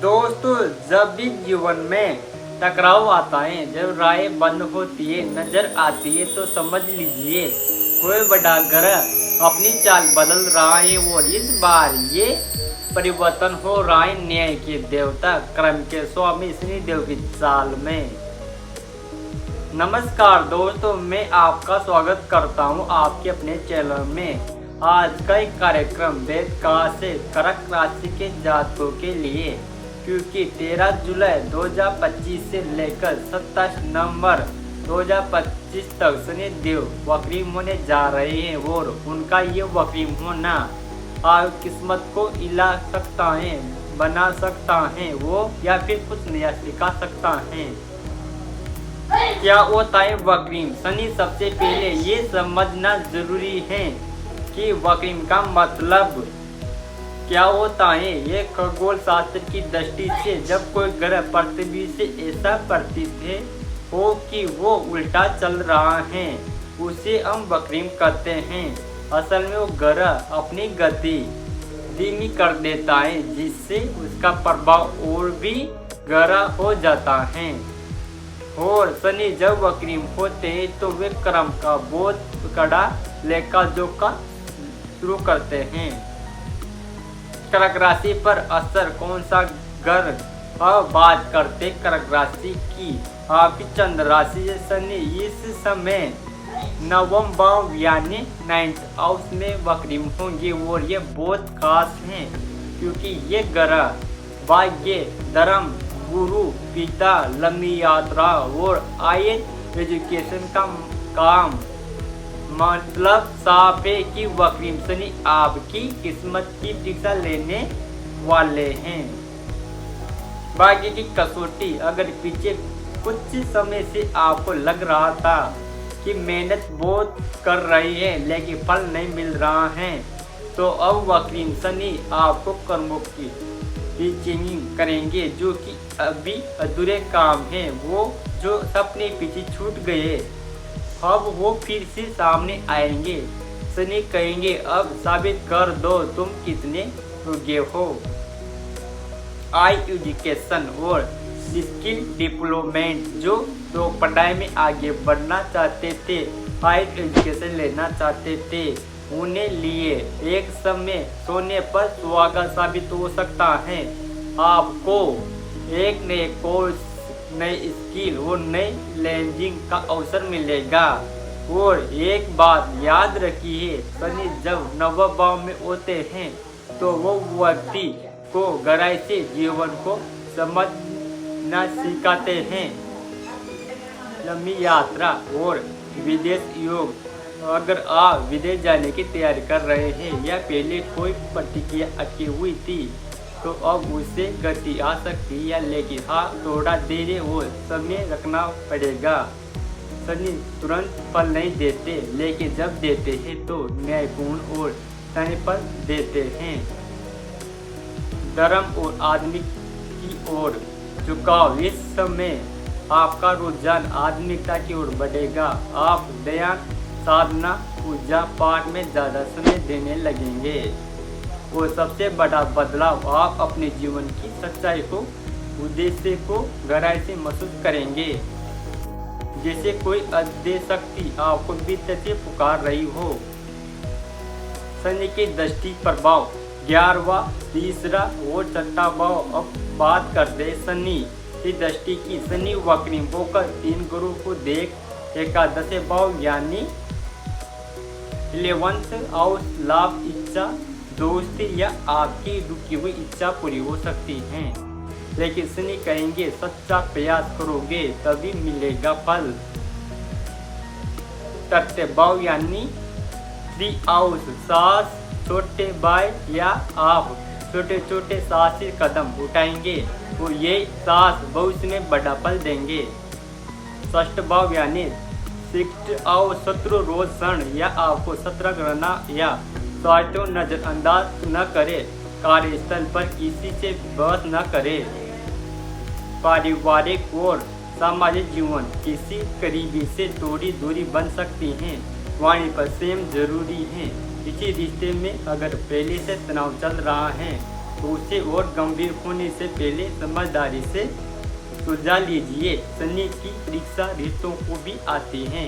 दोस्तों, जब भी जीवन में टकराव आता है, जब राय बंद होती है, नजर आती है, तो समझ लीजिए कोई बड़ा ग्रह अपनी चाल बदल रहा है और इस बार ये परिवर्तन हो रहा है न्याय के देवता, क्रम के स्वामी शनिदेव की चाल में। नमस्कार दोस्तों, मैं आपका स्वागत करता हूं आपके अपने चैनल में। आज का एक कार्यक्रम वेद काल से कर्क राशि के जातकों के लिए, क्योंकि 13 जुलाई 2025 से लेकर 27 नवंबर 2025 तक शनिदेव वक्रीम होने जा रहे हैं और उनका ये वक्रीम होना आपकी किस्मत को हिला सकता है, बना सकता है वो, या फिर कुछ नया सिखा सकता है। क्या होता है वक्रीम? शनि सबसे पहले ये समझना जरूरी है कि वक्रीम का मतलब क्या होता है। ये खगोल शास्त्र की दृष्टि से जब कोई ग्रह पृथ्वी से ऐसा प्रतीत है हो कि वो उल्टा चल रहा है, उसे हम वक्रीम कहते हैं। असल में वो ग्रह अपनी गति धीमी कर देता है, जिससे उसका प्रभाव और भी गहरा हो जाता है। और शनि जब वक्रीम होते हैं तो वे क्रम का बहुत कड़ा लेखा जोखा शुरू करते हैं। कर्क राशि पर असर कौन सा ग्रह? अब बात करते कर्क राशि की। आपकी चंद्र राशि से शनि इस समय नवम भाव यानी 9th हाउस में वक्रीम होंगे और ये बहुत खास हैं, क्योंकि ये ग्रह भाग्य, धर्म, गुरु, पिता, लंबी यात्रा और हायर एजुकेशन का काम मतलब साफ है कि वक्रीम शनि आपकी किस्मत की परीक्षा लेने वाले हैं। भाग्य की कसौटी, अगर पीछे कुछ समय से आपको लग रहा था कि मेहनत बहुत कर रही है लेकिन फल नहीं मिल रहा है, तो अब वक्रीम शनि आपको कर्मों की रीचेंजिंग करेंगे। जो कि अभी अधूरे काम हैं, वो जो सपने पीछे छूट गए, अब वो फिर से सामने आएंगे। शनि कहेंगे अब साबित कर दो तुम कितने योग्य हो। हाई एजुकेशन और स्किल डेवलपमेंट, जो तो पढ़ाई में आगे बढ़ना चाहते थे, हायर एजुकेशन लेना चाहते थे, उन्हें लिए एक समय सोने पर सुहागा साबित हो सकता है। आपको एक नए कोर्स, नई स्किल और नई लैंडिंग का अवसर मिलेगा। और एक बात याद रखिए, शनि जब नवम भाव में होते हैं तो वो व्यक्ति को गहराई से जीवन को समझना सिखाते हैं। लंबी यात्रा और विदेश योग, अगर आप विदेश जाने की तैयारी कर रहे हैं या पहले कोई प्रतिक्रिया अटकी हुई थी, तो अब उससे गति आ सकती है, लेकिन हाँ थोड़ा देर और समय रखना पड़ेगा। शनि तुरंत फल नहीं देते, लेकिन जब देते हैं तो न्यायपूर्ण और समय पर देते हैं। धर्म और आदमी की ओर झुकाव, इस समय आपका रुझान आध्यात्मिकता की ओर बढ़ेगा। आप दया, साधना, पूजा पाठ में ज़्यादा समय देने लगेंगे। और सबसे बड़ा बदलाव, आप अपने जीवन की सच्चाई को, उद्देश्य को गहराई से महसूस करेंगे, जैसे कोई अदृश्य शक्ति आपको भीतर से पुकार रही हो। शनि की दृष्टि प्रभाव, 11वां, 3रा और 6ठा भाव। अब बात करते शनि की दृष्टि की। शनि वक्रीम होकर 3 गुरु को देख एकादश भाव यानी 11th हाउस, लाभ, इच्छा, दोस्ती या आपकी रुकी हुई इच्छा पूरी हो सकती है। लेकिन शनि कहेंगे सच्चा प्रयास करोगे तभी मिलेगा फल। तृतीय भाव यानी 3 हाउस, सास, छोटे भाई या आप छोटे छोटे साहसी कदम उठाएंगे तो ये सास भविष्य में बड़ा फल देंगे। षष्ठ भाव यानी 6th हाउस, शत्रु रोषण या आपको सतर्क रहना या स्वार्थों नजरअंदाज न करे, कार्यस्थल पर किसी से बहस न करे। पारिवारिक और सामाजिक जीवन, किसी करीबी से थोड़ी दूरी बन सकती है, वाणी पर संयम जरूरी है। किसी रिश्ते में अगर पहले से तनाव चल रहा है तो उसे और गंभीर होने से पहले समझदारी से सुलझा लीजिए। शनि की परीक्षा रिश्तों को भी आती है।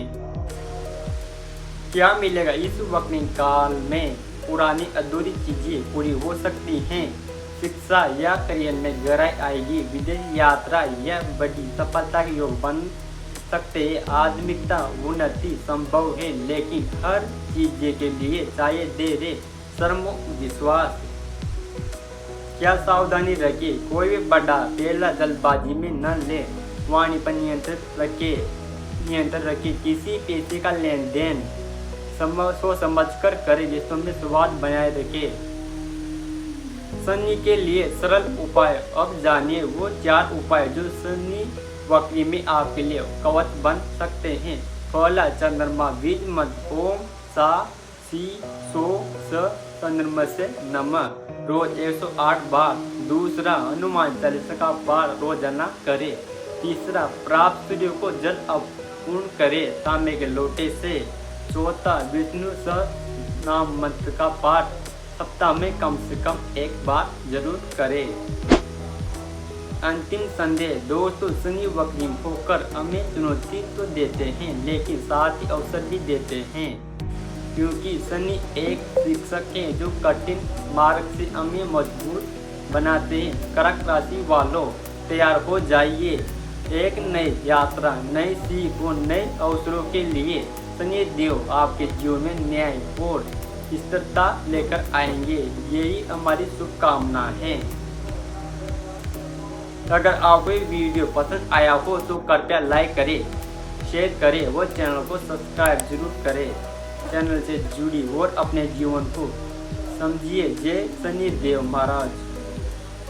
क्या मिलेगा इस वक्री काल में? पुरानी अधूरी चीजें पूरी हो सकती हैं। शिक्षा या करियर में गहराई आएगी। विदेश यात्रा या बड़ी सफलता के योग बन सकते हैं। आध्यात्मिकता उन्नति संभव है, लेकिन हर चीज के लिए चाहिए धैर्य, शर्म, विश्वास। क्या सावधानी रखिए? कोई भी बड़ा फैसला जल्दबाजी में न ले। वाणी पर नियंत्रण रखिए। किसी पैसे का लेन देन सोच समझ कर करें। रिश्तों में स्वाद बनाए रखें। शनि के लिए सरल उपाय अब जानिए वो 4 उपाय जो शनि वक्री में आपके लिए कवच बन सकते हैं। पहला, चंद्रमा बीज मंत्र ओम सा सी सो स चंद्रमा से नमः रोज 108 बार। दूसरा, हनुमान चालीसा का पाठ रोजाना करें। तीसरा, प्राप्त सूर्य को जल अर्पण करें तांबे के लोटे से। चौथा, विष्णु सहस्त्र नाम मंत्र का पाठ सप्ताह में कम से कम 1 बार जरूर करें। अंतिम संदेश दोस्तों, शनि वक्री होकर हमें चुनौती तो देते हैं, लेकिन साथ ही अवसर भी देते हैं, क्योंकि शनि एक शिक्षक है जो कठिन मार्ग से हमें मजबूत बनाते हैं। कर्क राशि वालों, तैयार हो जाइए एक नई यात्रा, नई सीख और नए अवसरों के लिए। शनि देव आपके जीवन में न्याय और स्थिरता लेकर आएंगे, यही हमारी शुभकामना है। अगर आपको ये वीडियो पसंद आया हो तो कृपया लाइक करें, शेयर करें और चैनल को सब्सक्राइब जरूर करें। चैनल से जुड़ी और अपने जीवन को समझिए। जय शनि देव महाराज।